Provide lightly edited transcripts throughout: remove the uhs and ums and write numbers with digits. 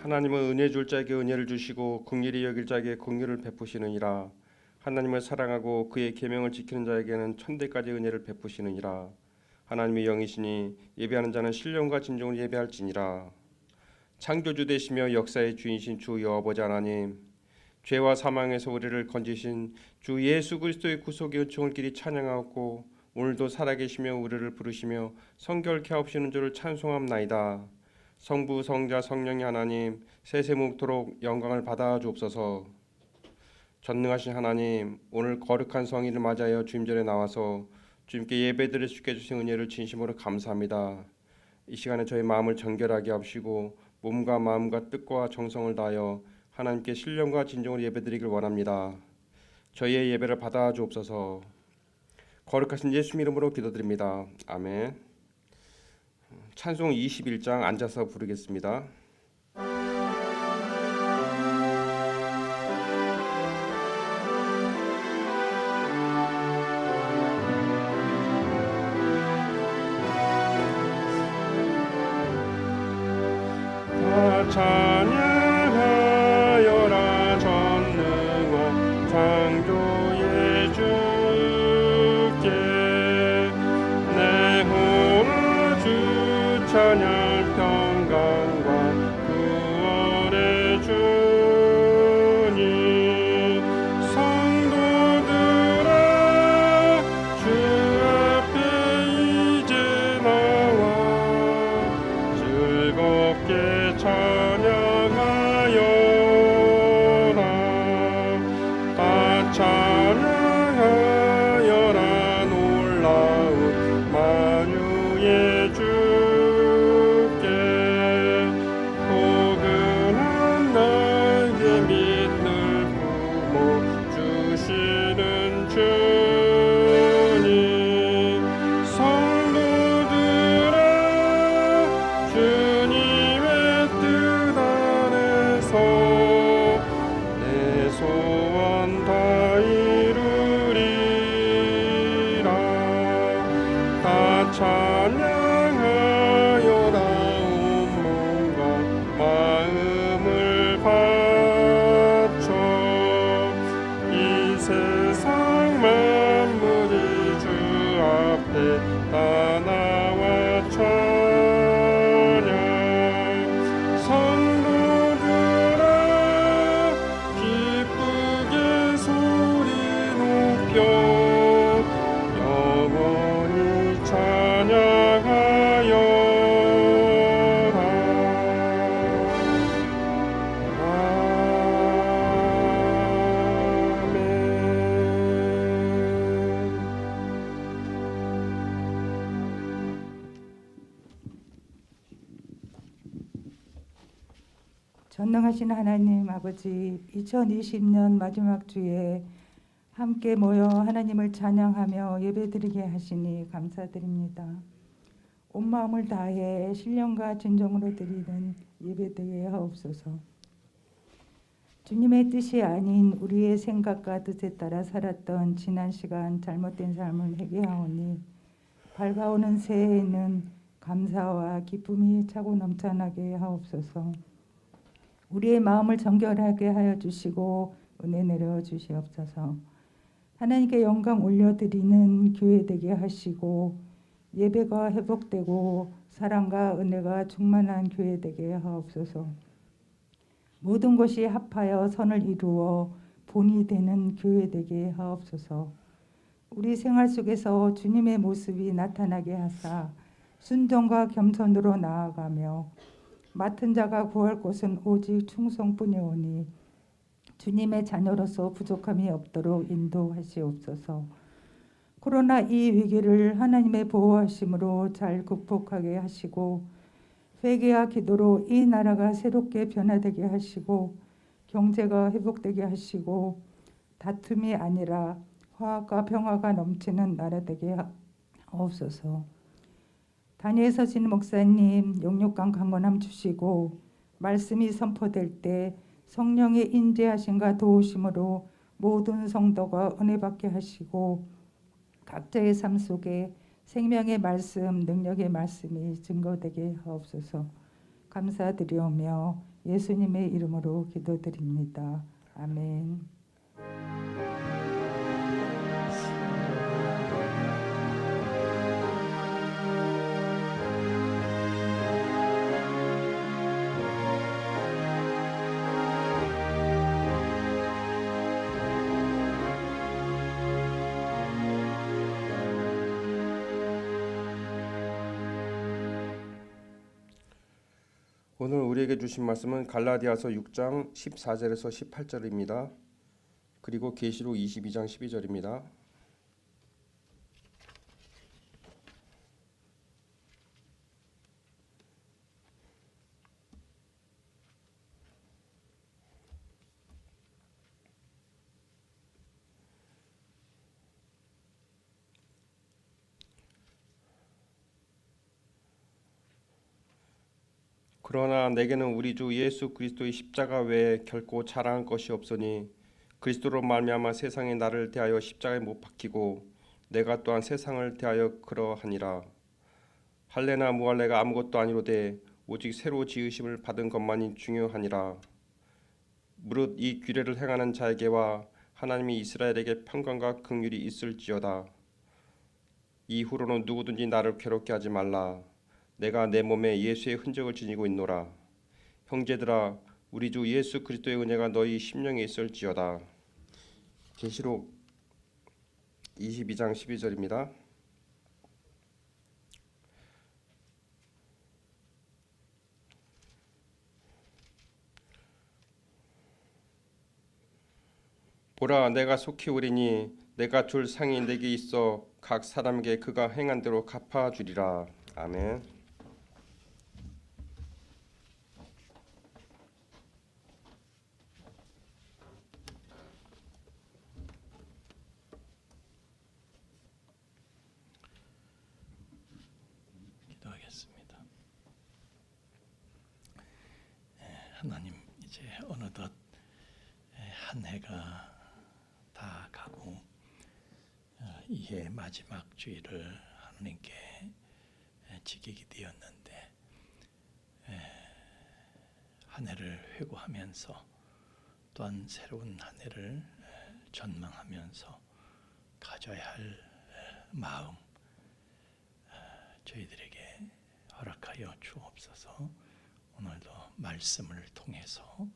하나님은 은혜 줄 자에게 은혜를 주시고 긍휼히 여길 자에게 긍휼을 베푸시느니라. 하나님을 사랑하고 그의 계명을 지키는 자에게는 천대까지 은혜를 베푸시느니라. 하나님의 영이시니 예배하는 자는 신령과 진정으로 예배할지니라. 창조주 되시며 역사의 주인이신 주 여호와버지 하나님, 죄와 사망에서 우리를 건지신 주 예수 그리스도의 구속의 은총을 길이 찬양하고 오늘도 살아계시며 우리를 부르시며 성결케 하옵시는 줄을 찬송함나이다. 성부 성자 성령이 하나님 세세무토록 영광을 받아 주옵소서. 전능하신 하나님, 오늘 거룩한 성일을 맞이하여 주임전에 나와서 주님께 예배드릴 수 있게 해주신 은혜를 진심으로 감사합니다. 이 시간에 저희 마음을 정결하게 하시고 몸과 마음과 뜻과 정성을 다하여 하나님께 신령과 진정으로 예배드리길 원합니다. 저희의 예배를 받아 주옵소서. 거룩하신 예수 이름으로 기도드립니다. 아멘. 찬송 21장 앉아서 부르겠습니다. 찬양하여라 전능한 창조의 주께 내 호흡 주 찬양 평강과 구원의 주님 성도들아 주 앞에 이제 나와 즐겁게 찬양하여라. 다 찬양하여라. 놀라운 만유의 주께 포근한 날개 밑을 품어 주시는 주님 성도들아 주님의 뜻 안에서 내 소원 다 이루리라. 다 찬양하여라. 온 몸과 마음을 바쳐 이 세상 만물이 주 앞에 다 나와 찬양 성도들아 기쁘게 소리 높여 영원히 찬양하여라. 아멘. 전능하신 하나님 아버지, 2020년 마지막 주에 함께 모여 하나님을 찬양하며 예배드리게 하시니 감사드립니다. 온 마음을 다해 신령과 진정으로 드리는 예배되게 하옵소서. 주님의 뜻이 아닌 우리의 생각과 뜻에 따라 살았던 지난 시간 잘못된 삶을 회개하오니 밝아오는 새해에는 감사와 기쁨이 차고 넘쳐나게 하옵소서. 우리의 마음을 정결하게 하여 주시고 은혜 내려 주시옵소서. 하나님께 영광 올려드리는 교회 되게 하시고 예배가 회복되고 사랑과 은혜가 충만한 교회 되게 하옵소서. 모든 것이 합하여 선을 이루어 본이 되는 교회 되게 하옵소서. 우리 생활 속에서 주님의 모습이 나타나게 하사 순종과 겸손으로 나아가며 맡은 자가 구할 곳은 오직 충성뿐이오니 주님의 자녀로서 부족함이 없도록 인도하시옵소서. 코로나 이 위기를 하나님의 보호하심으로 잘 극복하게 하시고 회개와 기도로 이 나라가 새롭게 변화되게 하시고 경제가 회복되게 하시고 다툼이 아니라 화합과 평화가 넘치는 나라 되게 하옵소서. 다니엘 서신 목사님 영육간 강건함 주시고 말씀이 선포될 때 성령의 인재하심과 도우심으로 모든 성도가 은혜 받게 하시고 각자의 삶 속에 생명의 말씀, 능력의 말씀이 증거되게 하옵소서. 감사드리오며 예수님의 이름으로 기도드립니다. 아멘. 오늘 우리에게 주신 말씀은 갈라디아서 6장 14절에서 18절입니다. 그리고 계시록 22장 12절입니다. 그러나 내게는 우리 주 예수 그리스도의 십자가 외에 결코 자랑할 것이 없으니 그리스도로 말미암아 세상이 나를 대하여 십자가에 못 박히고 내가 또한 세상을 대하여 그러하니라. 할례나 무할례가 아무것도 아니로되 오직 새로 지으심을 받은 것만이 중요하니라. 무릇 이 규례를 행하는 자에게와 하나님이 이스라엘에게 평강과 긍휼이 있을지어다. 이후로는 누구든지 나를 괴롭게 하지 말라. 내가 내 몸에 예수의 흔적을 지니고 있노라. 형제들아, 우리 주 예수 그리스도의 은혜가 너희 심령에 있을지어다. 계시록 22장 12절입니다. 보라, 내가 속히 오리니 내가 줄 상이 내게 있어 각 사람에게 그가 행한 대로 갚아주리라. 아멘. 기도하겠습니다. 하나님, 이제 어느덧 한 해가 다 가고 이해 마지막 주일을 하나님께 지키게 되었는데, 한 해를 회고하면서 또한 새로운 한 해를 전망하면서 가져야 할 마음 저희들에게 허락하여 주옵소서. 오늘도 말씀을 통해서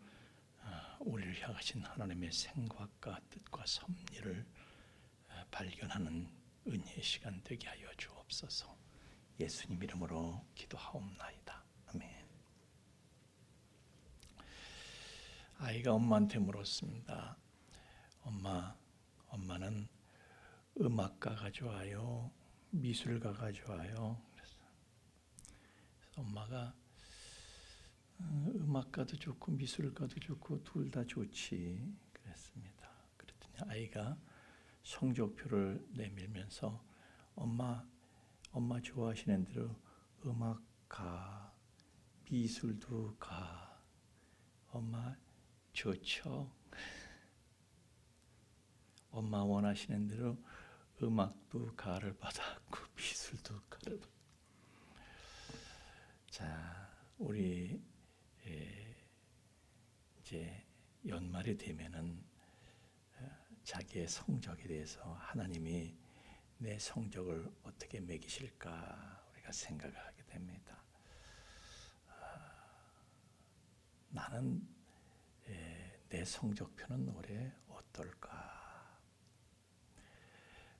우리를 향하신 하나님의 생각과 뜻과 섭리를 발견하는 은혜의 시간 되게 하여 주옵소서. 예수님 이름으로 기도하옵나이다. 아멘. 아이가 엄마한테 물었습니다. 엄마는 음악가가 좋아요? 미술가가 좋아요? 그래서 엄마가 음악가도 좋고 미술가도 좋고 둘 다 좋지 그랬습니다. 그랬더니 아이가 성적표를 내밀면서 엄마 좋아하시는 대로 음악 가, 미술도 가. 엄마 좋죠? 엄마 원하시는 대로 음악도 가를 받았고 미술도 가를 받았고. 자, 우리 이제 연말이 되면은 자기의 성적에 대해서 하나님이 내 성적을 어떻게 매기실까 우리가 생각을 하게 됩니다. 나는 내 성적표는 올해 어떨까?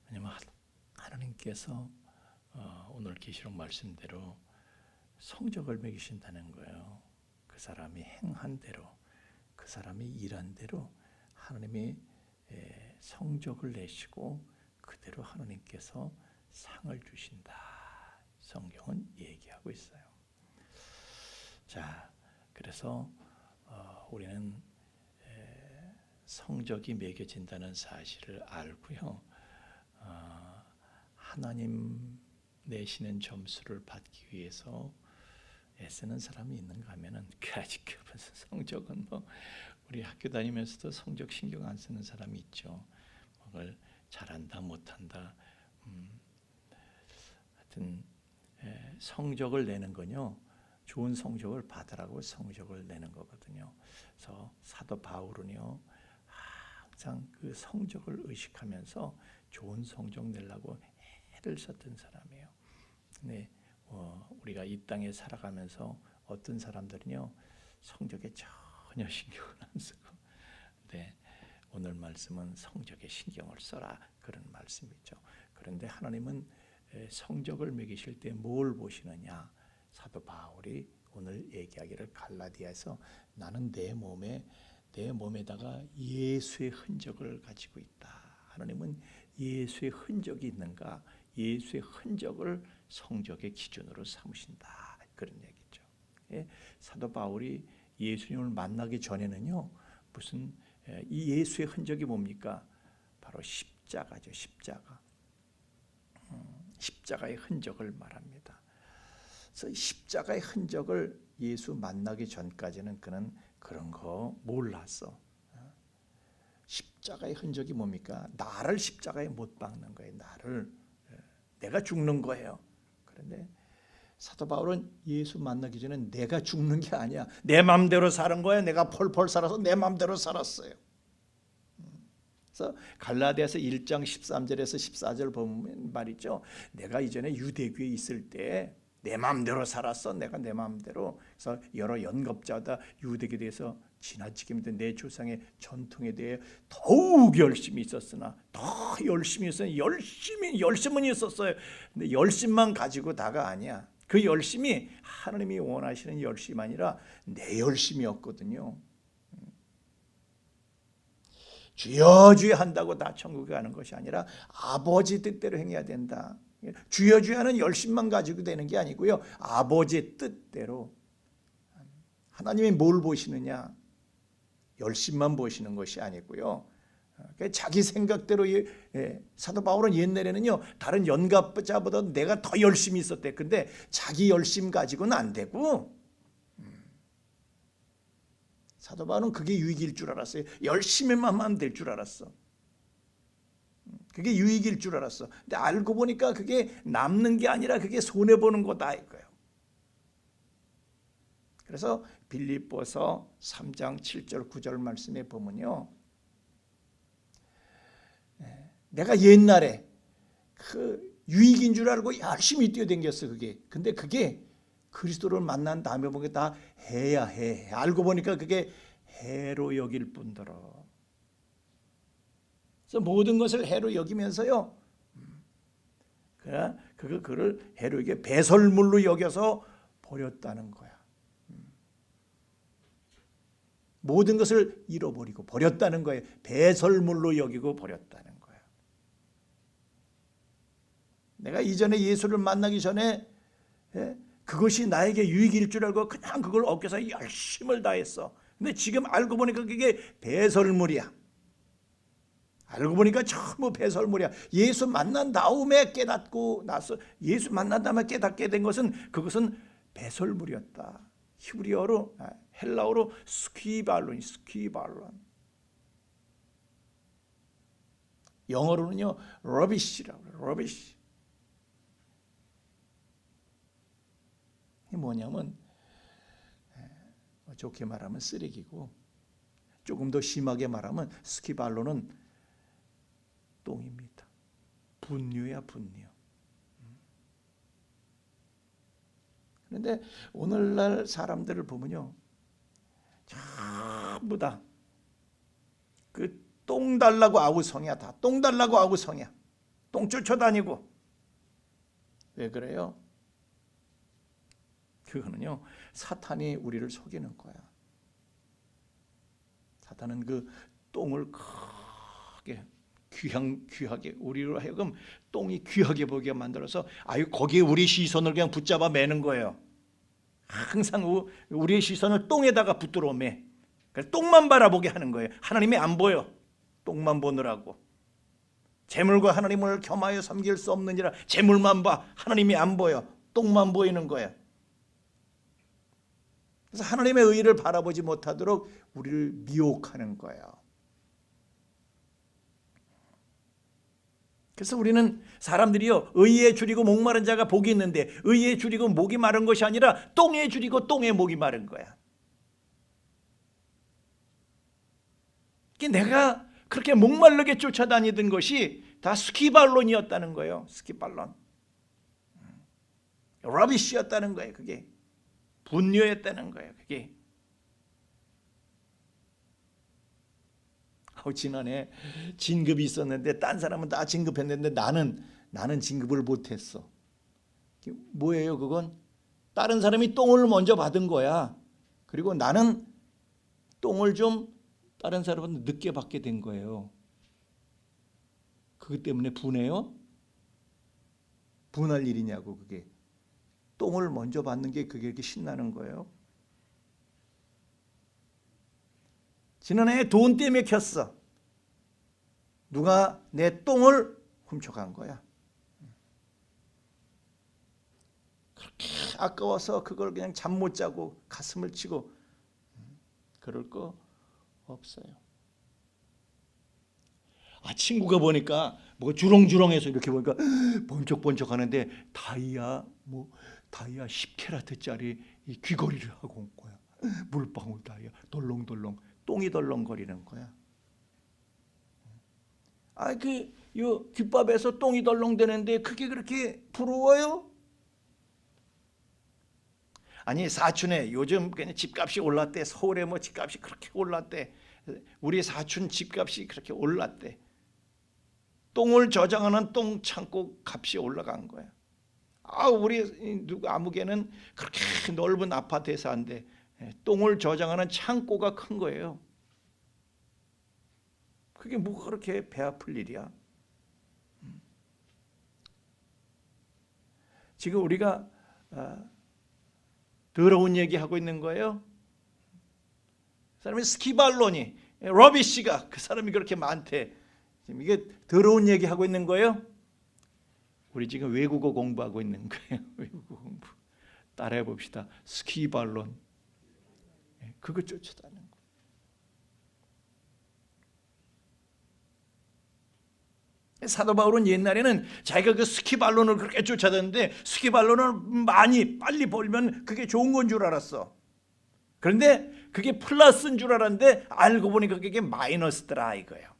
왜냐하면 하나님께서 오늘 계시록 말씀대로 성적을 매기신다는 거예요. 그 사람이 행한 대로, 그 사람이 일한 대로 하나님이 성적을 내시고 그대로 하나님께서 상을 주신다. 성경은 얘기하고 있어요. 자, 그래서 우리는 성적이 매겨진다는 사실을 알고요. 하나님 내시는 점수를 받기 위해서 애쓰는 사람이 있는가 하면은 아직 무슨 성적은 뭐 우리 학교 다니면서도 성적 신경 안 쓰는 사람이 있죠. 그걸 잘한다 못한다. 하여튼 성적을 내는 건요, 좋은 성적을 받으라고 성적을 내는 거거든요. 그래서 사도 바울은요, 항상 그 성적을 의식하면서 좋은 성적 내려고 애를 썼던 사람이에요. 근데 우리가 이 땅에 살아가면서 어떤 사람들은요, 성적에 전혀 신경을 안 쓰고, 근데 오늘 말씀은 성적에 신경을 써라, 그런 말씀이죠. 그런데 하나님은 성적을 매기실 때 뭘 보시느냐? 사도 바울이 오늘 얘기하기를 갈라디아에서 나는 내 몸에다가 예수의 흔적을 가지고 있다. 하나님은 예수의 흔적이 있는가? 예수의 흔적을 성적의 기준으로 삼으신다. 그런 얘기죠. 사도 바울이 예수님을 만나기 전에는요, 무슨 이 예수의 흔적이 뭡니까? 바로 십자가죠. 십자가의 흔적을 말합니다. 그래서 십자가의 흔적을 예수 만나기 전까지는 그는 그런 거 몰랐어. 십자가의 흔적이 뭡니까? 나를 십자가에 못 박는 거예요. 내가 죽는 거예요. 그런데 사도 바울은 예수 만나기 전에 내가 죽는 게 아니야. 내 마음대로 사는 거야. 내가 폴폴 살아서 내 마음대로 살았어요. 그래서 갈라디아서 1장 13절에서 14절 보면 말이죠. 내가 이전에 유대교에 있을 때 내 마음대로 살았어. 내가 내 마음대로. 그래서 여러 연갑자다 유대교에 대해서 지나치게 믿던 내 조상의 전통에 대해 더욱 열심히 있었으나 더 열심히 있었어요. 열심은 있었어요. 근데 열심만 가지고 다가 아니야. 그 열심이 하나님이 원하시는 열심이 아니라 내 열심이었거든요. 주여 주여 한다고 다 천국에 가는 것이 아니라 아버지 뜻대로 행해야 된다. 주여 주여 하는 열심만 가지고 되는 게 아니고요. 아버지의 뜻대로. 하나님이 뭘 보시느냐? 열심만 보시는 것이 아니고요. 자기 생각대로 사도 바울은 옛날에는요, 다른 연갑자보다 내가 더 열심히 있었대. 근데 자기 열심 가지고는 안 되고, 사도 바울은 그게 유익일 줄 알았어요. 열심히만 하면 될 줄 알았어. 그게 유익일 줄 알았어. 근데 알고 보니까 그게 남는 게 아니라 그게 손해 보는 거다 이거예요. 그래서 빌립보서 3장 7절 9절 말씀에 보면요, 내가 옛날에 그 유익인 줄 알고 열심히 뛰어댕겼어. 근데 그게 그리스도를 만난 다음에 보니까 다 해야 해. 알고 보니까 그게 해로 여길 뿐더러. 그래서 모든 것을 해로 여기면서요, 그를 해로 여겨 배설물로 여겨서 버렸다는 거야. 모든 것을 잃어버리고 버렸다는 거예요. 배설물로 여기고 버렸다는 거야. 내가 이전에 예수를 만나기 전에 그것이 나에게 유익일 줄 알고 그냥 그걸 얻겨서 열심을 다했어. 근데 지금 알고 보니까 그게 배설물이야. 알고 보니까 전부 배설물이야. 예수 만난 다음에 깨닫고 나서 예수 만난 다음에 깨닫게 된 것은 그것은 배설물이었다. 히브리어로 헬라어로 스퀴발론. 영어로는요 러비시라고 그래요. 러비시. 이게 뭐냐면 좋게 말하면 쓰레기고, 조금 더 심하게 말하면 스키발로는 똥입니다. 분유야, 분유. 그런데 오늘날 사람들을 보면요, 전부 다 그 똥 달라고 아우성이야. 다 똥 달라고 아우성이야. 똥 쫓아다니고. 왜 그래요? 그거는요, 사탄이 우리를 속이는 거야. 사탄은 그 똥을 크게 귀하게 우리로 하여금 똥이 귀하게 보게 만들어서 거기에 우리 시선을 그냥 붙잡아 매는 거예요. 항상 우리의 시선을 똥에다가 붙들어 매. 그래서 똥만 바라보게 하는 거예요. 하나님이 안 보여. 똥만 보느라고. 재물과 하나님을 겸하여 섬길 수 없느니라. 재물만 봐. 하나님이 안 보여. 똥만 보이는 거야. 그래서 하나님의 의를 바라보지 못하도록 우리를 미혹하는 거예요. 그래서 우리는 사람들이요, 의에 줄이고 목마른 자가 복이 있는데 의에 줄이고 목이 마른 것이 아니라 똥에 줄이고 똥에 목이 마른 거야. 내가 그렇게 목마르게 쫓아다니던 것이 다 스키발론이었다는 거예요. 스키발론. 러비쉬였다는 거예요. 그게 분뇨였다는 거예요. 그게. 지난해 진급이 있었는데 딴 사람은 다 진급했는데 나는 진급을 못했어. 뭐예요 그건? 다른 사람이 똥을 먼저 받은 거야. 그리고 나는 똥을 좀 다른 사람은 늦게 받게 된 거예요. 그것 때문에 분해요? 분할 일이냐고. 그게 똥을 먼저 받는 게 그게 이렇게 신나는 거예요. 지난해 돈 때문에 켰어. 누가 내 똥을 훔쳐간 거야. 그렇게 아까워서 그걸 그냥 잠 못 자고 가슴을 치고 그럴 거 없어요. 친구가 보니까 뭐 주렁주렁해서 이렇게 보니까 번쩍번쩍 하는데 다이아 10캐라트짜리 이 귀걸이를 하고 온 거야. 물방울 다이아 덜렁덜렁 똥이 덜렁거리는 거야. 요 귓밥에서 똥이 덜렁대는데 그게 그렇게 부러워요? 아니 사촌에 요즘 그냥 집값이 올랐대. 서울에 뭐 집값이 그렇게 올랐대. 우리 사촌 집값이 그렇게 올랐대. 똥을 저장하는 똥 창고 값이 올라간 거야. 우리 누구 아무개는 그렇게 넓은 아파트에 사는데 똥을 저장하는 창고가 큰 거예요. 그게 뭐가 그렇게 배 아플 일이야? 지금 우리가 더러운 얘기하고 있는 거예요. 사람이 스키발론이 러비쉬가 그 사람이 그렇게 많대. 지금 이게 더러운 얘기하고 있는 거예요. 우리 지금 외국어 공부하고 있는 거예요. 외국어 공부. 따라해 봅시다. 스키발론. 그거 쫓아다니는 거예요. 사도 바울은 옛날에는 자기가 그 스키발론을 그렇게 쫓아다녔는데 스키발론을 빨리 벌면 그게 좋은 건 줄 알았어. 그런데 그게 플러스인 줄 알았는데 알고 보니까 그게 마이너스더라 이거예요.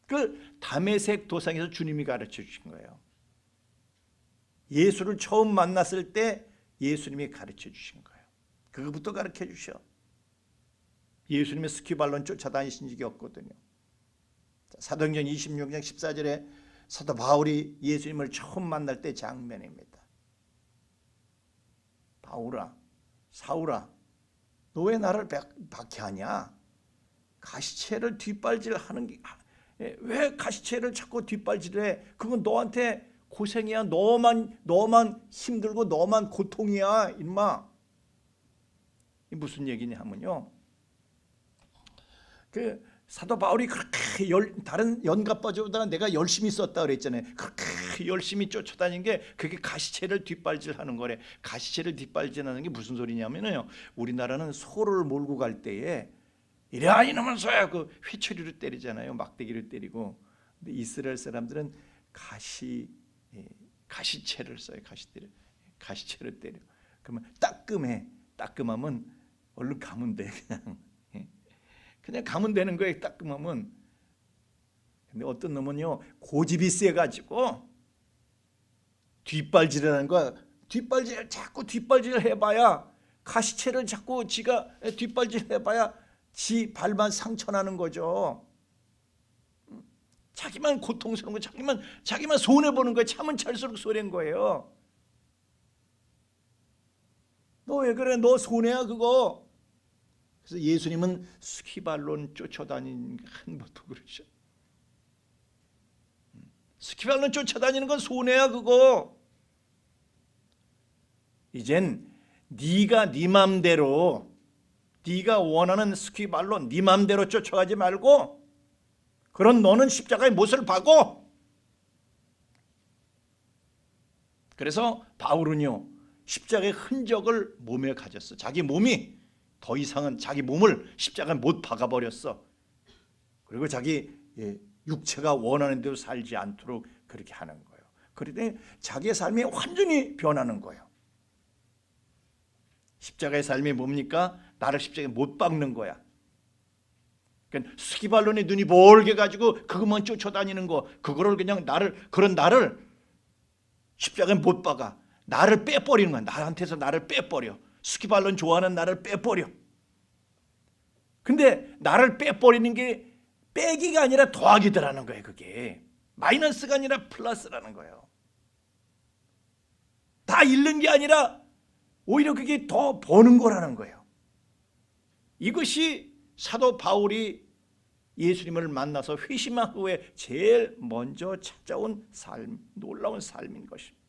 그 다메섹 도상에서 주님이 가르쳐 주신 거예요. 예수를 처음 만났을 때 예수님이 가르쳐 주신 거예요. 그거부터 가르쳐 주셔. 예수님의 스키발론 쫓아다니신 적이 없거든요. 사도행전 26장 14절에 사도 바울이 예수님을 처음 만날 때 장면입니다. 바울아, 사울아, 너 왜 나를 박해하냐? 가시체를 뒷발질하는 게 왜 가시체를 자꾸 뒷발질해? 그건 너한테 고생이야. 너만 힘들고 너만 고통이야, 임마. 이 무슨 얘기냐 하면요. 그 사도 바울이 그렇게 다른 연갑바보다 내가 열심히 썼다 그랬잖아요. 그렇게 열심히 쫓아다닌 게 그게 가시체를 뒷발질하는 거래. 가시체를 뒷발질하는 게 무슨 소리냐면요. 우리나라는 소를 몰고 갈 때에 이래 이놈은 소야 그 회초리로 때리잖아요. 막대기를 때리고. 근데 이스라엘 사람들은 가시체를 써요. 가시체를 때려. 그러면 따끔해. 따끔하면 얼른 가면 돼. 그냥 가면 되는 거예요. 따끔하면. 근데 어떤 놈은요 고집이 세가지고 뒷발질하는 거야. 자꾸 뒷발질 해봐야 가시체를 자꾸 지가 뒷발질 해봐야 지 발만 상처나는 거죠. 자기만 고통스러운 거, 자기만 손해 보는 거예요. 차면 찰수록 손해인 거예요. 너 왜 그래? 너 손해야 그거. 그래서 예수님은 스키발론 쫓아다니는 한 번도 그러셔. 스키발론 쫓아다니는 건 손해야 그거. 이젠 네가 네 맘대로 네가 원하는 스키발론 네 맘대로 쫓아가지 말고 그런 너는 십자가의 못을 박어. 그래서 바울은요 십자가의 흔적을 몸에 가졌어. 자기 몸이 더 이상은 자기 몸을 십자가에 못 박아버렸어. 그리고 자기 육체가 원하는 대로 살지 않도록 그렇게 하는 거예요. 그러더니 자기의 삶이 완전히 변하는 거예요. 십자가의 삶이 뭡니까? 나를 십자가에 못 박는 거야. 그러니까 스키발론의 눈이 멀게 가지고 그것만 쫓아다니는 거, 그거를 그냥 그런 나를 십자가에 못 박아. 나를 빼버리는 거야. 나한테서 나를 빼버려. 스키발론 좋아하는 나를 빼버려. 근데 나를 빼버리는 게 빼기가 아니라 더하기더라는 거예요. 그게 마이너스가 아니라 플러스라는 거예요. 다 잃는 게 아니라 오히려 그게 더 버는 거라는 거예요. 이것이 사도 바울이 예수님을 만나서 회심한 후에 제일 먼저 찾아온 삶, 놀라운 삶인 것입니다.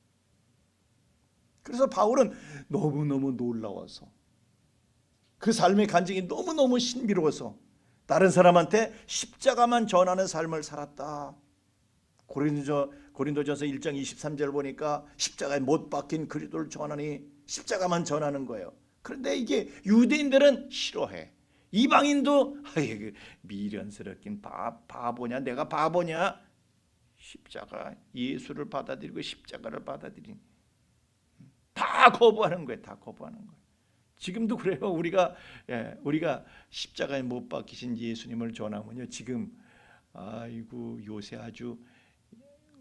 그래서 바울은 너무너무 놀라워서, 그 삶의 간증이 너무너무 신비로워서 다른 사람한테 십자가만 전하는 삶을 살았다. 고린도전서 1장 23절 보니까 십자가에 못 박힌 그리스도를 전하니 십자가만 전하는 거예요. 그런데 이게 유대인들은 싫어해. 이방인도 미련스럽긴 바보냐, 내가 바보냐. 십자가, 예수를 받아들이고 십자가를 받아들이니 다 거부하는 거예요. 다 거부하는 거예요. 지금도 그래요. 우리가 십자가에 못 박히신 예수님을 전하면요, 지금 아이고 요새 아주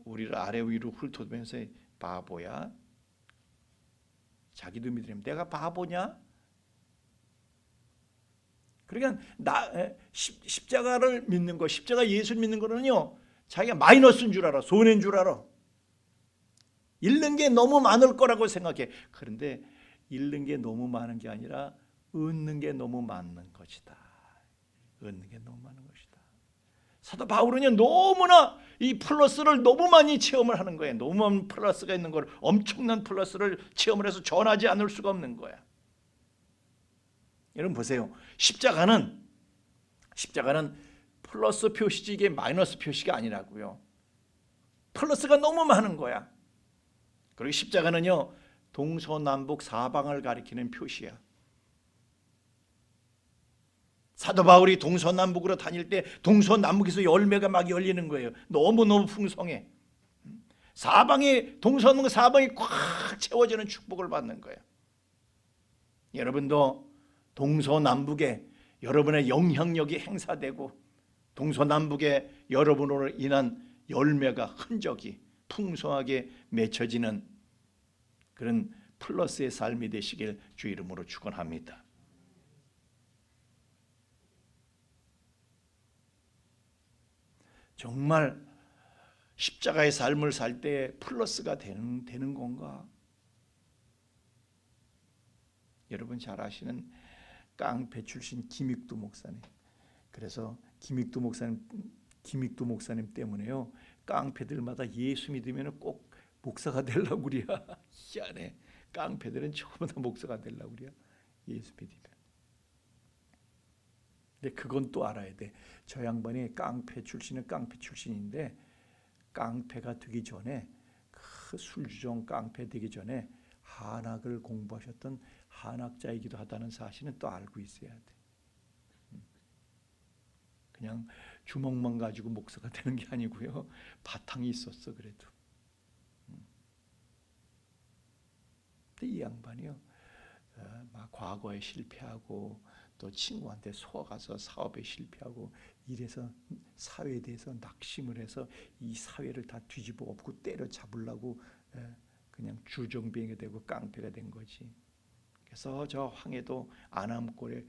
우리를 아래 위로 훑어주면서 바보야. 자기도 믿으면 내가 바보냐? 그러니까 십자가를 믿는 거, 십자가 예수 믿는 거는요, 자기가 마이너스인 줄 알아. 손해인 줄 알아. 잃는 게 너무 많을 거라고 생각해. 그런데 잃는 게 너무 많은 게 아니라 얻는 게 너무 많은 것이다. 얻는 게 너무 많은 것이다. 사도 바울은요, 너무나 이 플러스를 너무 많이 체험을 하는 거예요. 너무 많은 플러스가 있는 걸, 엄청난 플러스를 체험을 해서 전하지 않을 수가 없는 거야. 여러분 보세요. 십자가는 플러스 표시지 이게 마이너스 표시가 아니라고요. 플러스가 너무 많은 거야. 그리고 십자가는요, 동서남북 사방을 가리키는 표시야. 사도 바울이 동서남북으로 다닐 때 동서남북에서 열매가 막 열리는 거예요. 너무너무 풍성해. 사방이, 동서남북 사방이 꽉 채워지는 축복을 받는 거예요. 여러분도 동서남북에 여러분의 영향력이 행사되고 동서남북에 여러분으로 인한 열매가, 흔적이 풍성하게 맺혀지는 그런 플러스의 삶이 되시길 주 이름으로 축원합니다. 정말 십자가의 삶을 살 때 플러스가 되는 건가? 여러분 잘 아시는 깡패 출신 김익두 목사님. 그래서 김익두 목사님 때문에요, 깡패들마다 예수 믿으면 꼭 목사가 되려고 그래야. 희한해. 깡패들은 전부 다 목사가 되려고 그래야. 예수 믿으면. 근데 그건 또 알아야 돼. 저 양반이 깡패 출신인데 깡패가 되기 전에, 그 술주정 깡패 되기 전에 한학을 공부하셨던 한학자이기도 하다는 사실은 또 알고 있어야 돼. 그냥 주먹만 가지고 목사가 되는 게 아니고요, 바탕이 있었어. 그래도. 근데 이 양반이요, 막 과거에 실패하고 또 친구한테 속아서 사업에 실패하고 이래서 사회에 대해서 낙심을 해서 이 사회를 다 뒤집어 엎고 때려잡으려고 그냥 주정뱅이가 되고 깡패가 된 거지. 그래서 저 황해도 안암골에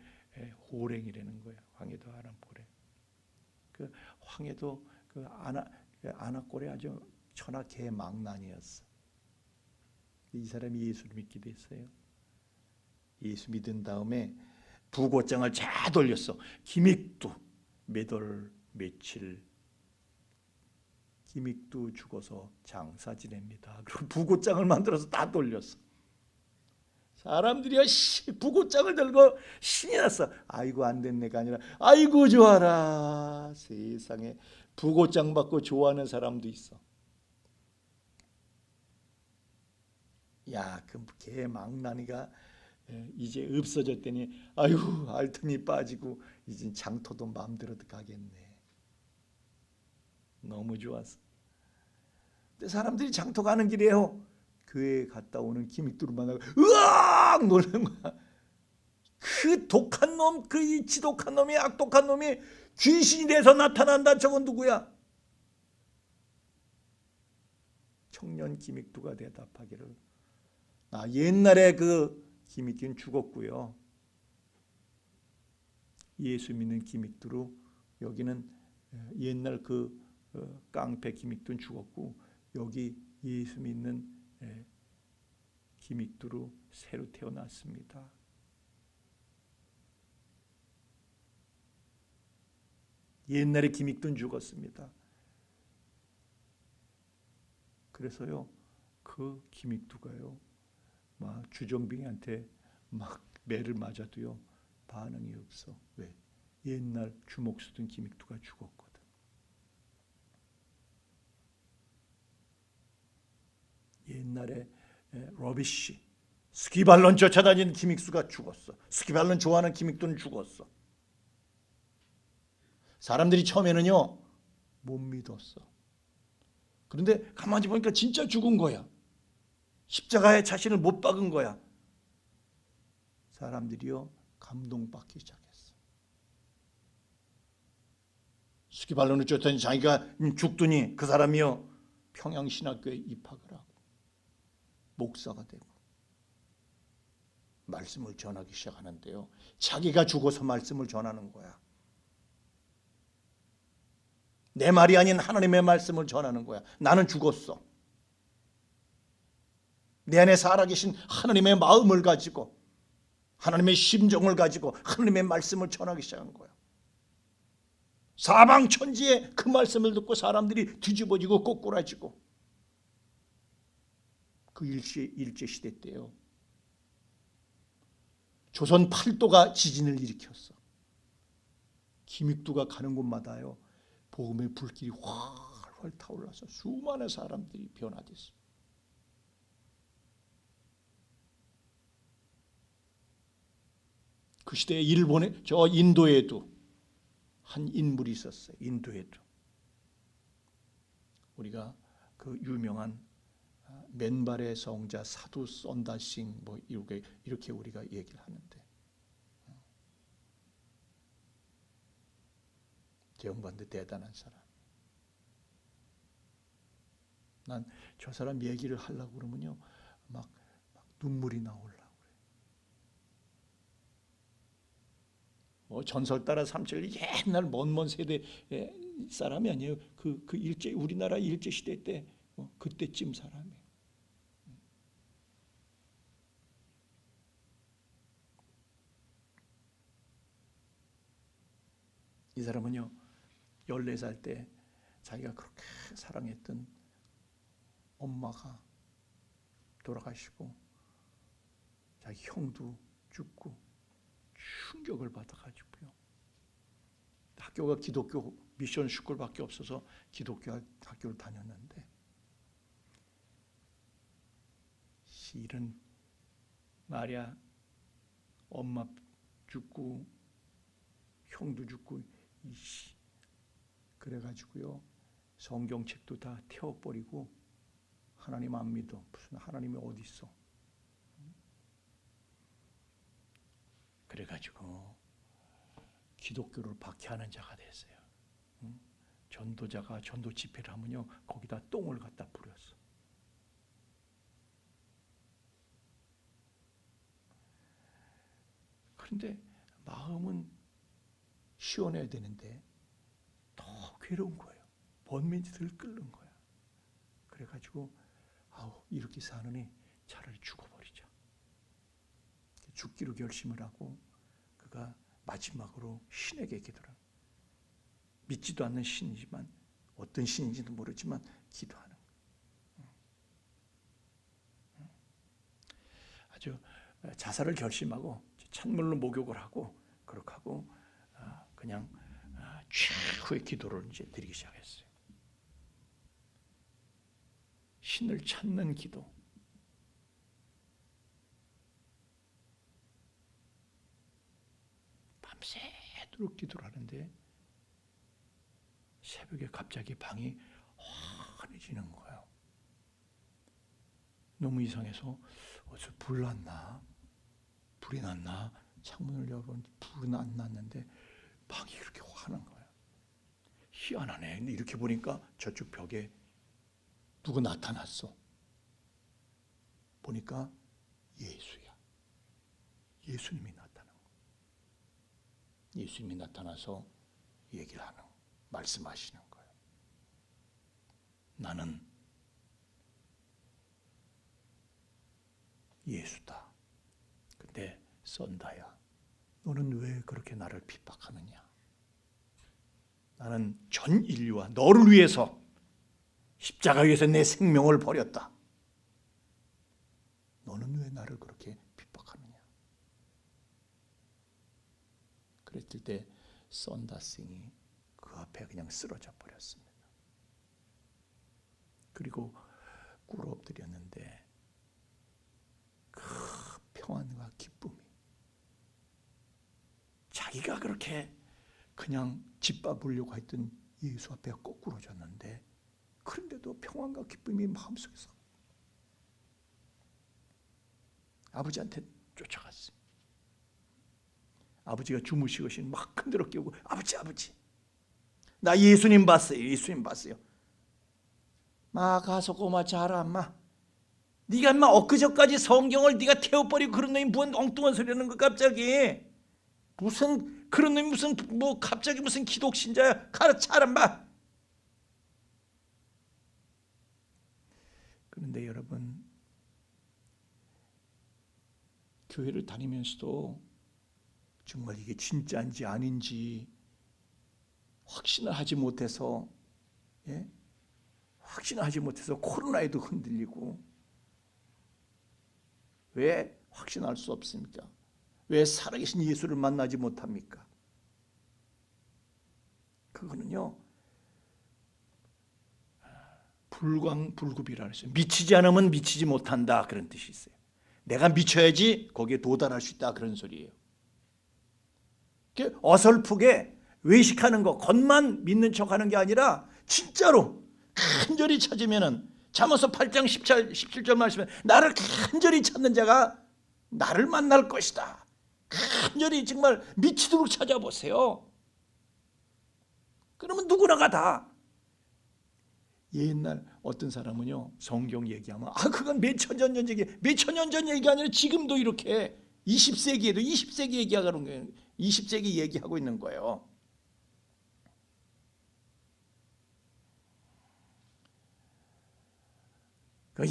호랭이라는 거예요. 황해도 안암골에. 그 황해도 그 안암골에 아주 천하 개망난이었어. 이 사람이 예수를 믿게 됐어요. 예수 믿은 다음에 부고장을 잘 돌렸어. 김익두 몇월 며칠 김익두 죽어서 장사 지냅니다. 그리고 부고장을 만들어서 다 돌렸어. 사람들이요, 부고장을 들고 신이 났어. 아이고 안 된 내가 아니라 아이고 좋아라. 세상에 부고장 받고 좋아하는 사람도 있어. 야, 그 개망나니가 이제 없어졌더니 아이고 알통이 빠지고 이제 장터도 마음대로 가겠네. 너무 좋았어. 근데 사람들이 장터 가는 길이에요. 교회에 갔다 오는 기믹두를 만나고 으악 놀란 거야. 그 독한 놈, 그 지독한 놈이, 악독한 놈이 귀신이 돼서 나타난다. 저건 누구야? 청년 기믹두가 대답하기를, 나 옛날에 그 기믹두는 죽었고요. 예수 믿는 기믹두로 여기는 옛날 그 깡패 기믹두는 죽었고 여기 예수 믿는 기믹두로 새로 태어났습니다. 옛날에 기믹두는 죽었습니다. 그래서요 그 기믹두가요 막 주정뱅이한테 막 매를 맞아도요 반응이 없어. 왜? 옛날 주먹 쓰던 기믹두가 죽었거든. 옛날에 러비쉬 스키발론 쫓아다니는 기믹수가 죽었어. 스키발론 좋아하는 기믹두는 죽었어. 사람들이 처음에는요 못 믿었어. 그런데 가만히 보니까 진짜 죽은 거야. 십자가에 자신을 못 박은 거야. 사람들이요 감동받기 시작했어. 스키발론을 쫓더니 자기가 죽더니 그 사람이요 평양신학교에 입학을 하고 목사가 되고 말씀을 전하기 시작하는데요. 자기가 죽어서 말씀을 전하는 거야. 내 말이 아닌 하나님의 말씀을 전하는 거야. 나는 죽었어. 내 안에 살아계신 하나님의 마음을 가지고 하나님의 심정을 가지고 하나님의 말씀을 전하기 시작한 거야. 사방천지에 그 말씀을 듣고 사람들이 뒤집어지고 꼬꾸라지고 그 일제시대 때요. 조선 8도가 지진을 일으켰어. 기믹두가 가는 곳마다요. 복음의 불길이 활활 타올라서 수많은 사람들이 변화됐어. 그 시대에 일본에 저 인도에도 한 인물이 있었어요. 인도에도 우리가 그 유명한 맨발의 성자 사두 썬다싱 뭐 이렇게 우리가 얘기를 하는데 제 양반도 대단한 사람. 난 저 사람 얘기를 하려고 그러면요 막 눈물이 나오려고 그래. 뭐 전설 따라 삼천리 옛날 먼 세대 사람이 아니에요. 그 일제 우리나라 일제 시대 때 그때쯤 사람이에요. 이 사람은요 14살 때 자기가 그렇게 사랑했던 엄마가 돌아가시고 자기 형도 죽고 충격을 받아가지고요. 학교가 기독교 미션 스쿨밖에 없어서 기독교 학교를 다녔는데 실은 말이야 엄마 죽고 형도 죽고 그래가지고요 성경책도 다 태워버리고 하나님 안 믿어. 무슨 하나님이 어디 있어? 그래가지고 기독교를 박해하는 자가 됐어요. 전도자가 전도 집회를 하면요 거기다 똥을 갖다 뿌렸어. 그런데 마음은 시원해야 되는데 더 괴로운 거예요. 번민이 들 끓는 거야. 그래가지고 이렇게 사느니 차라리 죽어버리자. 죽기로 결심을 하고 그가 마지막으로 신에게 기도를 믿지도 않는 신이지만 어떤 신인지도 모르지만 기도하는 거예요. 아주 자살을 결심하고 찬물로 목욕을 하고 그렇게 하고 그냥 최후의 기도를 이제 드리기 시작했어요. 신을 찾는 기도. 밤새도록 기도를 하는데 새벽에 갑자기 방이 환해지는 거예요. 너무 이상해서 어디서 불 났나? 불이 났나? 창문을 열어보니 불은 안 났는데 방이 이렇게 환한 거예요. 희한하네. 근데 이렇게 보니까 저쪽 벽에 누가 나타났어. 보니까 예수야. 예수님이 나타난 거예요. 예수님이 나타나서 얘기를 하는 거예요. 말씀하시는 거예요. 나는 예수다. 근데 썬다야, 너는 왜 그렇게 나를 핍박하느냐? 나는 전 인류와 너를 위해서 십자가 위에서 내 생명을 버렸다. 너는 왜 나를 그렇게 핍박하느냐? 그랬을 때 썬다싱이 그 앞에 그냥 쓰러져 버렸습니다. 그리고 꿇어 엎드렸는데 그 평안과 기쁨이, 자기가 그렇게 그냥 짓밟으려고 했던 예수 앞에 거꾸로졌는데 그런데도 평안과 기쁨이 마음속에서 아버지한테 쫓아갔어요. 아버지가 주무시고 계신 막 흔들어 깨우고, 아버지 나 예수님 봤어요. 예수님 봤어요. 마 가서 꼬마 자라 마. 네가 인마 엊그저까지 성경을 네가 태워버리고 그런 놈이 무슨 엉뚱한 소리 하는 거 갑자기. 무슨 그런 놈이 무슨 뭐 갑자기 무슨 기독 신자야. 가르쳐라 마. 그런데 여러분, 교회를 다니면서도 정말 이게 진짜인지 아닌지 확신을 하지 못해서, 확신을 하지 못해서 코로나에도 흔들리고. 왜 확신할 수 없습니까? 왜 살아계신 예수를 만나지 못합니까? 그거는요, 불광불급이라 그랬어요. 미치지 않으면 미치지 못한다, 그런 뜻이 있어요. 내가 미쳐야지 거기에 도달할 수 있다, 그런 소리예요. 어설프게 외식하는 거, 겉만 믿는 척하는 게 아니라 진짜로 간절히 찾으면은, 잠언서 8장 17절 말씀에 나를 간절히 찾는 자가 나를 만날 것이다. 간절히 정말 미치도록 찾아보세요. 그러면 누구나가 다. 옛날 어떤 사람은요, 성경 얘기하면 그건 몇천 년 전 얘기, 몇천 년 전 얘기 아니라 지금도 이렇게 20세기에도 20세기 얘기하는 거예요. 20세기 얘기하고 있는 거예요.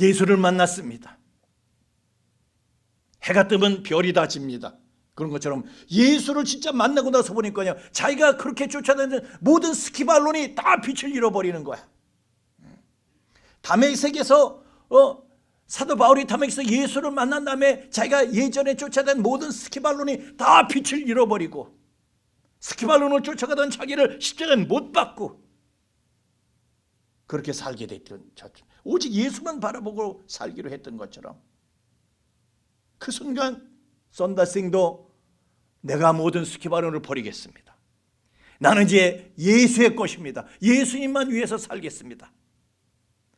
예수를 만났습니다. 해가 뜨면 별이 다 집니다. 그런 것처럼 예수를 진짜 만나고 나서 보니까요, 자기가 그렇게 쫓아다니는 모든 스키발론이 다 빛을 잃어버리는 거야. 다메섹에서 사도 바울이 다메섹에서 예수를 만난 다음에 자기가 예전에 쫓아다닌 모든 스키발론이 다 빛을 잃어버리고, 스키발론을 쫓아가던 자기를 십자가에 못 박고 그렇게 살게 됐던, 오직 예수만 바라보고 살기로 했던 것처럼, 그 순간 썬다싱도 내가 모든 스키발론을 버리겠습니다. 나는 이제 예수의 것입니다. 예수님만 위해서 살겠습니다.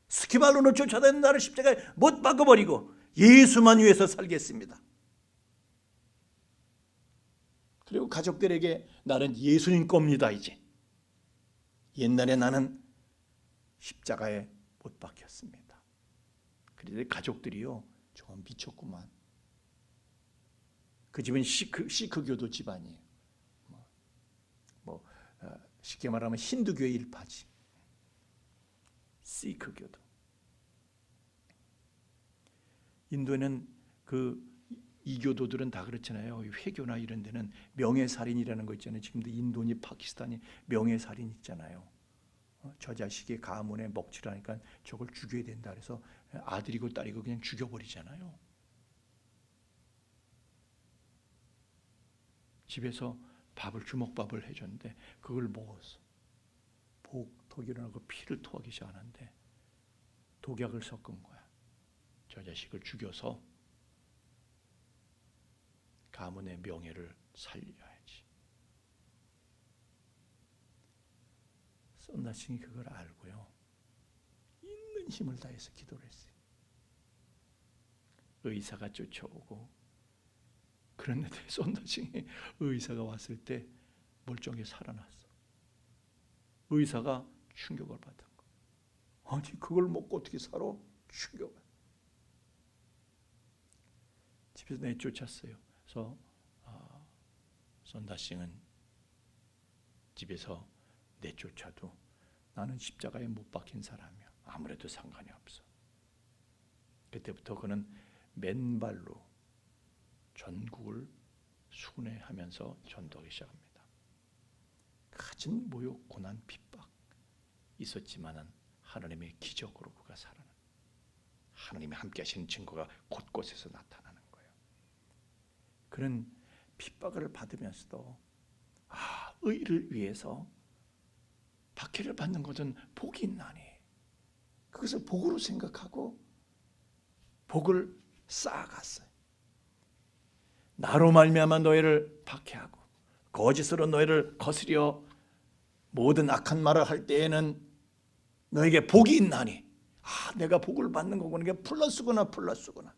스키발론을 쫓아다니는 나를 십자가에 못 박아버리고 예수만 위해서 살겠습니다. 그리고 가족들에게 나는 예수님 겁니다. 이제 옛날에 나는 십자가에 못 박혔습니다. 그런데 가족들이요, 정말 미쳤구만. 그 집은 시크교도 집안이에요. 쉽게 말하면 힌두교의 일파지. 시크교도. 인도에는 그 이교도들은 다 그렇잖아요. 회교나 이런 데는 명예살인이라는 거 있잖아요. 지금도 인도니 파키스탄이 명예살인 있잖아요. 저 자식이 가문에 먹칠하니까 저걸 죽여야 된다 그래서 아들이고 딸이고 그냥 죽여버리잖아요. 집에서 밥을, 주먹밥을 해줬는데 그걸 먹었어. 독이 일어나고 피를 토하기 시작하는데 독약을 섞은 거야. 저 자식을 죽여서 가문의 명예를 살려야지. 손나싱이 그걸 알고요. 있는 힘을 다해서 기도를 했어요. 의사가 쫓아오고 그랬는데 손나싱이 의사가 왔을 때 멀쩡히 살아났어. 의사가 충격을 받은 거. 아니 그걸 먹고 어떻게 살아? 충격을. 집에서 내쫓았어요. 그래서 손다싱은 집에서 내쫓아도 나는 십자가에 못 박힌 사람이야. 아무래도 상관이 없어. 그때부터 그는 맨발로 전국을 순회하면서 전도하기 시작합니다. 가진 모욕, 고난, 핍박 있었지만은 하나님의 기적으로 그가 살아난, 하나님이 함께 하시는 증거가 곳곳에서 나타나는 거예요. 그는 핍박을 받으면서도 의를 위해서 박해를 받는 것은 복이 있나니 그것을 복으로 생각하고 복을 쌓아갔어요. 나로 말미암아 너희를 박해하고 거짓으로 너희를 거스려 모든 악한 말을 할 때에는 너에게 복이 있나니 내가 복을 받는 거구나. 이게 플러스구나.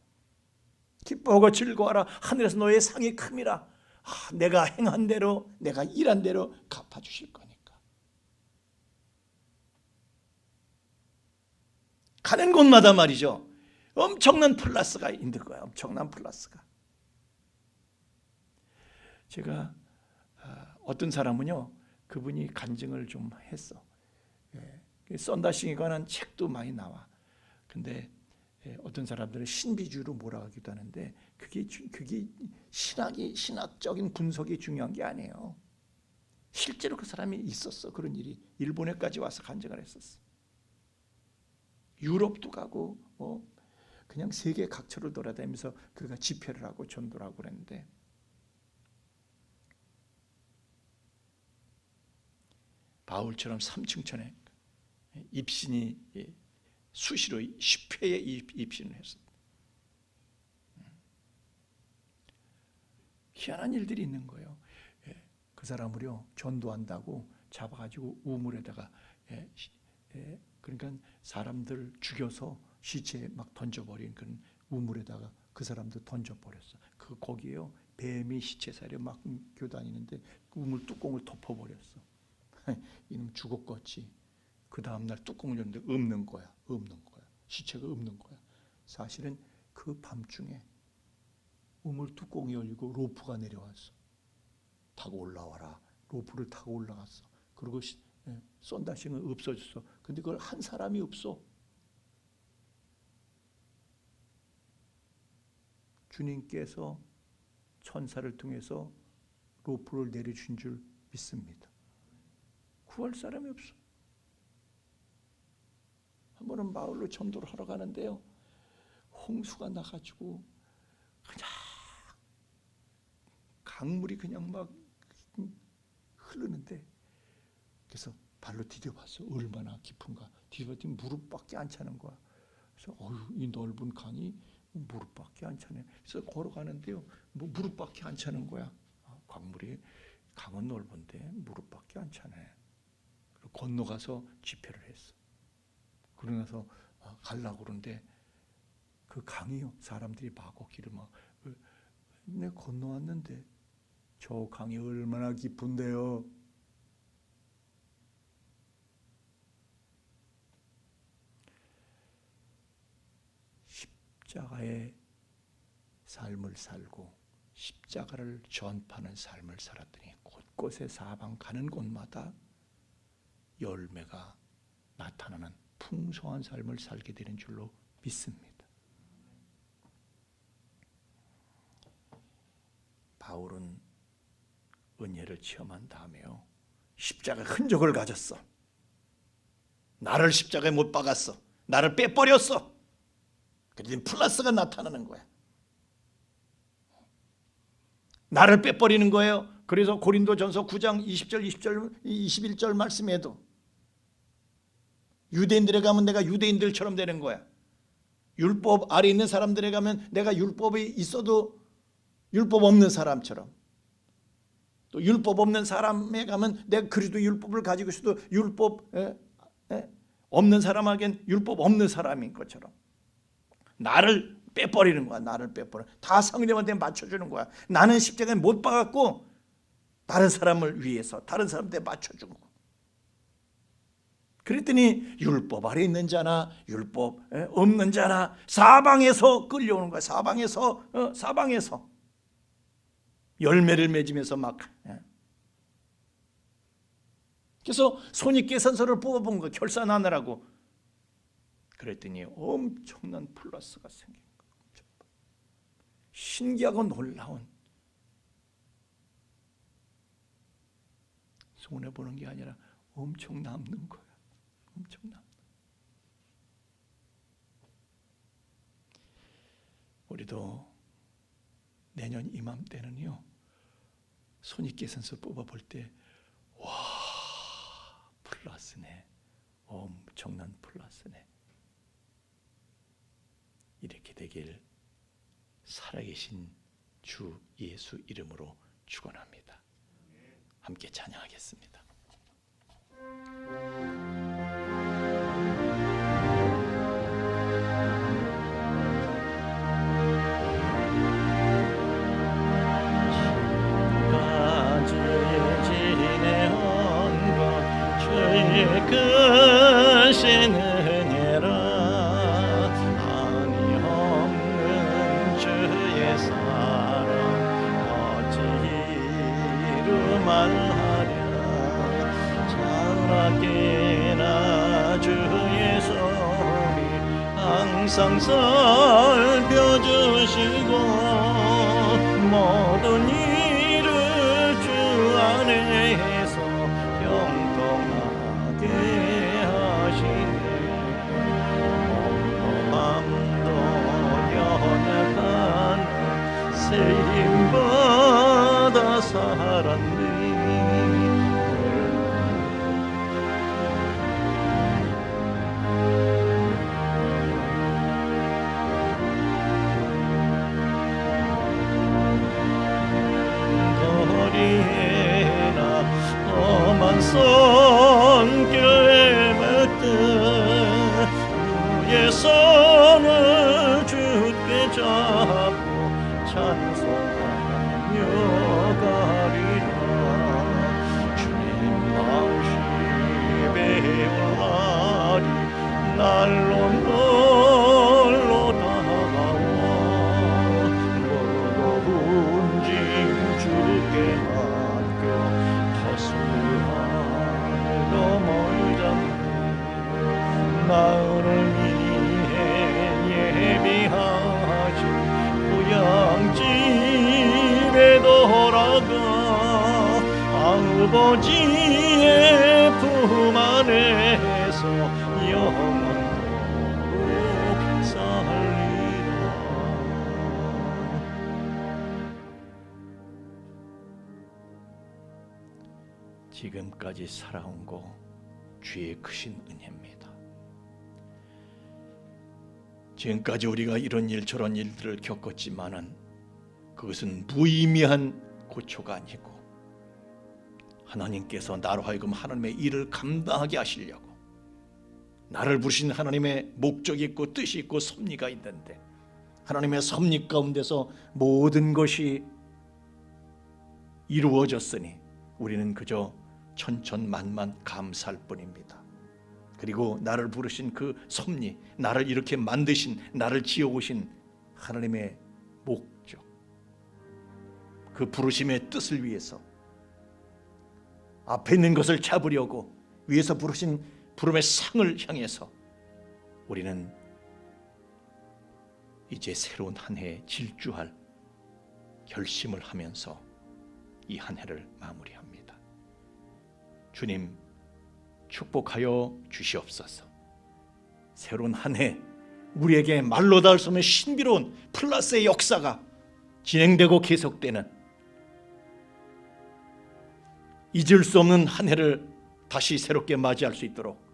기뻐하고 즐거워하라. 하늘에서 너의 상이 큼이라. 내가 행한 대로 내가 일한 대로 갚아주실 거니까. 가는 곳마다 말이죠. 엄청난 플러스가 있는 거야. 엄청난 플러스가. 제가 어떤 사람은요. 그분이 간증을 좀 했어. 썬다싱에 관한 책도 많이 나와. 근데 어떤 사람들은 신비주의로 몰아가기도 하는데 그게 신학적인 분석이 중요한 게 아니에요. 실제로 그 사람이 있었어. 그런 일이 일본에까지 와서 간증을 했었어. 유럽도 가고 그냥 세계 각처를 돌아다니면서 그가 집회를 하고 전도를 하고 그랬는데 바울처럼 삼층천에 입신이 수시로 10회의 입신을 했었다. 희한한 일들이 있는 거예요. 그 사람을요 전도한다고 잡아가지고 우물에다가 그러니까 사람들 죽여서 시체 막 던져버린 그런 우물에다가 그 사람들 던져버렸어. 거기에요 뱀이 시체살에 막 교다니는데 우물 뚜껑을 덮어버렸어. 이놈 죽었겠지. 그 다음날 뚜껑을 열는데 없는 거야. 시체가 없는 거야. 사실은 그 밤중에 우물 뚜껑이 열리고 로프가 내려왔어. 타고 올라와라. 로프를 타고 올라갔어. 그리고 썬다싱은 없어졌어. 근데 그걸 한 사람이 없어. 주님께서 천사를 통해서 로프를 내려준 줄 믿습니다. 구할 사람이 없어. 한 번은 마을로 전도를 하러 가는데요. 홍수가 나가지고 그냥 강물이 그냥 막 흐르는데 그래서 발로 디뎌봤어. 얼마나 깊은가. 디뎌봤더니 무릎밖에 안 차는 거야. 그래서 이 넓은 강이 무릎밖에 안 차네. 그래서 걸어가는데요. 무릎밖에 안 차는 거야. 강은 넓은데 무릎밖에 안 차네. 그리고 건너가서 집회를 했어. 그러고 나서 가려고 그러는데 그 강이요. 사람들이 마구 길을 내가 건너왔는데 저 강이 얼마나 깊은데요. 십자가의 삶을 살고 십자가를 전파하는 삶을 살았더니 곳곳에 사방 가는 곳마다 열매가 나타나는 풍성한 삶을 살게 되는 줄로 믿습니다. 바울은 은혜를 체험한 다음에요. 십자가 흔적을 가졌어. 나를 십자가에 못 박았어. 나를 빼버렸어. 그래서 플러스가 나타나는 거야. 나를 빼버리는 거예요. 그래서 고린도전서 9장 20절 21절 말씀에도 유대인들에 가면 내가 유대인들처럼 되는 거야. 율법 아래 있는 사람들에 가면 내가 율법이 있어도 율법 없는 사람처럼. 또 율법 없는 사람에 가면 내가 그리도 율법을 가지고 있어도 율법 없는 사람에겐 율법 없는 사람인 것처럼 나를 빼버리는 거야. 나를 빼버려. 다 성령한테 맞춰주는 거야. 나는 십자가에 못 박았고 다른 사람을 위해서 다른 사람한테 맞춰준 거. 그랬더니 율법 아래 있는 자나 율법 없는 자나 사방에서 끌려오는 거야. 사방에서 열매를 맺으면서 막. 그래서 손익계산서를 뽑아본 거 결산하느라고. 그랬더니 엄청난 플러스가 생긴 거야. 신기하고 놀라운. 손해 보는 게 아니라 엄청 남는 거야. 엄청 남는. 우리도 내년 이맘때는요 손익계산서 뽑아볼 때 와 플러스네. 엄청난 플러스네. 이렇게 되길 살아계신 주 예수 이름으로 축원합니다. 함께 찬양하겠습니다. 크신 은혜라 한이 없는 주의 사랑 어찌 이루 말하랴 자라게나 주의 손이 항상 살펴주시고 모든 일을 주 안에서 세임받아 살았네. 거리에나 험한 손길에 맺듯 주의 손을 주께 잡고 찬송하며 가리라. 주님 마음심에 올라리 날로 다가와 무거운 짐 주께 맡겨 허술하늘도 멀잖네. 나를 위해 예비하지 고향집에 돌아가 아버지의 품 안에서 영원토록 살리라. 지금까지 살아온 거 주의 크신 은혜입니다. 지금까지 우리가 이런 일 저런 일들을 겪었지만은 그것은 무의미한 고초가 아니고 하나님께서 나로 하여금 하나님의 일을 감당하게 하시려고 나를 부르신 하나님의 목적이 있고 뜻이 있고 섭리가 있는데 하나님의 섭리 가운데서 모든 것이 이루어졌으니 우리는 그저 천천만만 감사할 뿐입니다. 그리고 나를 부르신 그 섭리, 나를 이렇게 만드신, 나를 지어오신 하나님의 목적, 그 부르심의 뜻을 위해서 앞에 있는 것을 잡으려고 위에서 부르신 부름의 상을 향해서 우리는 이제 새로운 한 해에 질주할 결심을 하면서 이 한 해를 마무리합니다. 주님 축복하여 주시옵소서. 새로운 한 해 우리에게 말로 닿을 수 없는 신비로운 플러스의 역사가 진행되고 계속되는 잊을 수 없는 한 해를 다시 새롭게 맞이할 수 있도록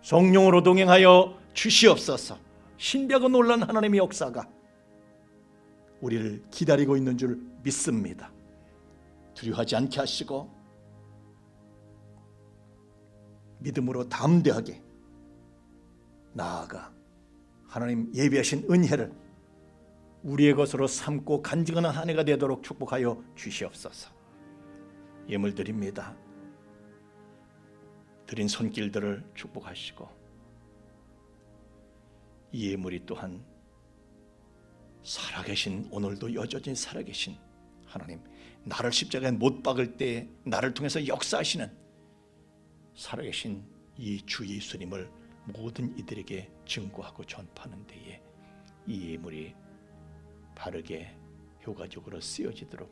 성령으로 동행하여 주시옵소서. 신비하고 놀라운 하나님의 역사가 우리를 기다리고 있는 줄 믿습니다. 두려워하지 않게 하시고 믿음으로 담대하게 나아가 하나님 예비하신 은혜를 우리의 것으로 삼고 간증하는 한 해가 되도록 축복하여 주시옵소서. 예물 드립니다. 드린 손길들을 축복하시고 이 예물이 또한 살아계신, 오늘도 여전히 살아계신 하나님, 나를 십자가에 못 박을 때 나를 통해서 역사하시는 살아계신 이 주 예수님을 모든 이들에게 증거하고 전파하는 데에 이 예물이 바르게 효과적으로 쓰여지도록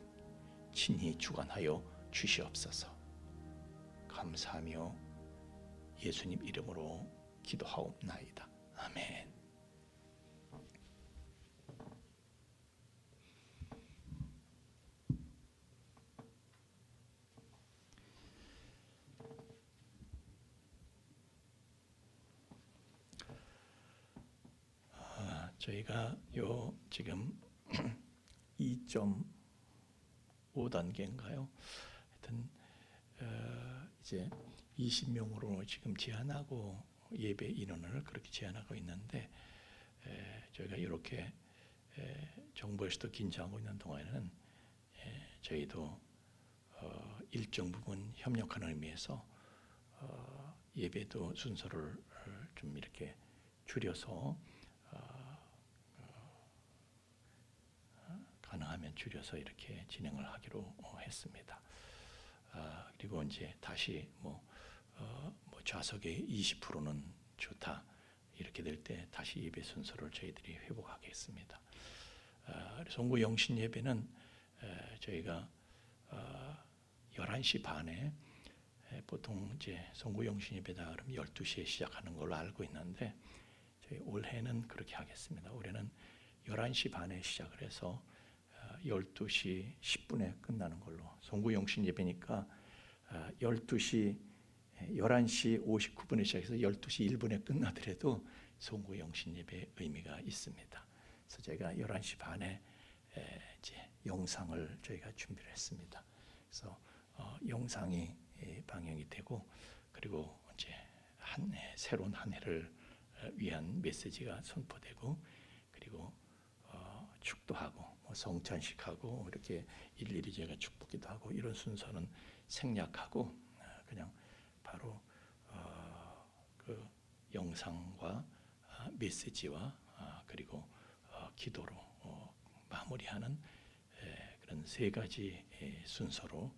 친히 주관하여 주시옵소서. 감사하며 예수님 이름으로 기도하옵나이다. 아멘. 저희가 지금 2.5단계인가요? 하여튼 이제 20명으로 지금 제한하고 예배 인원을 그렇게 제한하고 있는데 저희가 이렇게 정부에서도 긴장하고 있는 동안에는 저희도 일정 부분 협력하는 의미에서 예배도 순서를 좀 이렇게 줄여서 가능하면 줄여서 이렇게 진행을 하기로 했습니다. 그리고 이제 다시 좌석의 20%는 좋다 이렇게 될 때 다시 예배 순서를 저희들이 회복하겠습니다. 송구 영신 예배는 저희가 11시 반에 보통 이제 송구 영신 예배다 그러면 12시에 시작하는 걸로 알고 있는데 저희 올해는 그렇게 하겠습니다. 올해는 11시 반에 시작을 해서 12시 10분에 끝나는 걸로. 송구 영신 예배니까 11시 59분에 시작해서 12시 1분에 끝나더라도 송구 영신 예배의 의미가 있습니다. 그래서 제가 11시 반에 이제 영상을 저희가 준비를 했습니다. 그래서 영상이 방영이 되고 그리고 이제 새로운 한 해를 위한 메시지가 선포되고 그리고 축도하고 성찬식하고 이렇게 일일이 제가 축복기도 하고 이런 순서는 생략하고 그냥 바로 그 영상과 메시지와 그리고 기도로 마무리하는 그런 세 가지 순서로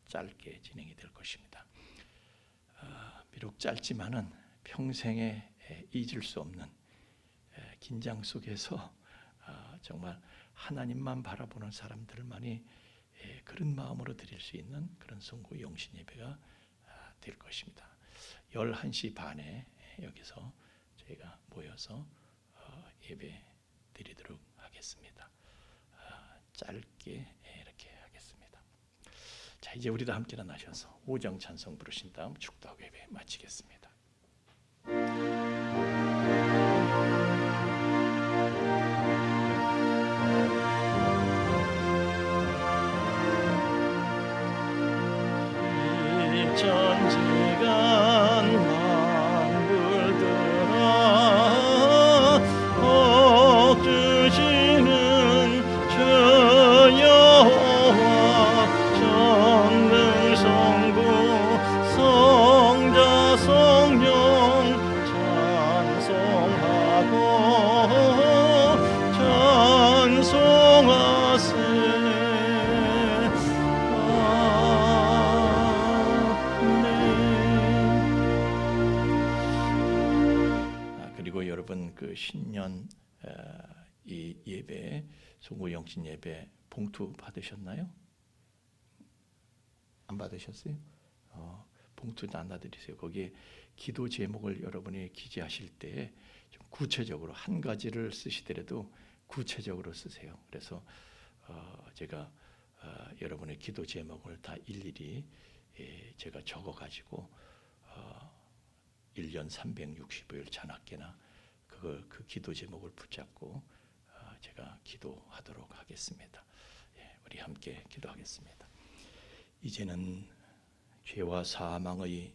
짧게 진행이 될 것입니다. 비록 짧지만은 평생에 잊을 수 없는 긴장 속에서 정말 하나님만 바라보는 사람들만이 그런 마음으로 드릴 수 있는 그런 송구 영신 예배가 될 것입니다. 11시 반에 여기서 저희가 모여서 예배 드리도록 하겠습니다. 짧게 이렇게 하겠습니다. 자, 이제 우리 다 함께 나셔서 오정 찬송 부르신 다음 축도하고 예배 마치겠습니다. 전지간 만물들아 복 주시는 주 여호와 전능성부 성자 성령 찬송하고 찬송하세. 여러분 그 신년 이 예배 송구 영신 예배 봉투 받으셨나요? 안 받으셨어요? 봉투 나눠드리세요. 거기에 기도 제목을 여러분이 기재하실 때 좀 구체적으로 한 가지를 쓰시더라도 구체적으로 쓰세요. 그래서 제가 여러분의 기도 제목을 다 일일이 제가 적어가지고 1년 365일 잔학계나 그 기도 제목을 붙잡고 제가 기도하도록 하겠습니다. 우리 우리 함께 기도하겠습니다. 이제는 죄와 사망의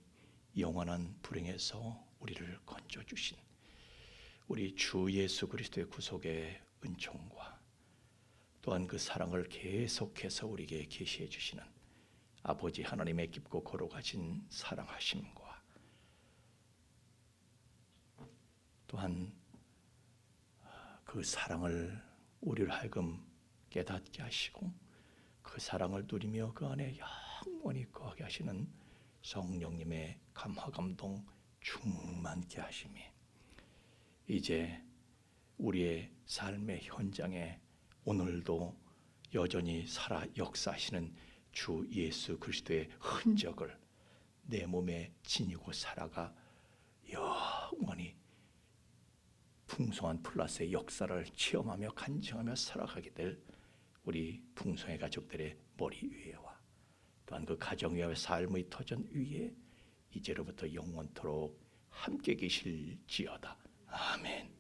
영원한 불행에서 우리를 건져 주신 우리 주 예수 그리스도의 구속의 은총과 또한 그 사랑을 계속해서 우리에게 계시해 주시는 아버지 하나님의 깊고 거룩하신 사랑하심과 또한 그 사랑을 우리를 하여금 깨닫게 하시고 그 사랑을 누리며 그 안에 영원히 거하게 하시는 성령님의 감화감동 충만케 하심이 이제 우리의 삶의 현장에 오늘도 여전히 살아 역사하시는 주 예수 그리스도의 흔적을 내 몸에 지니고 살아가 영원히 풍성한 플러스의 역사를 체험하며 간증하며 살아가게 될 우리 풍성의 가족들의 머리 위에와 또한 그 가정 위와 삶의 터전 위에 이제로부터 영원토록 함께 계실지어다. 아멘.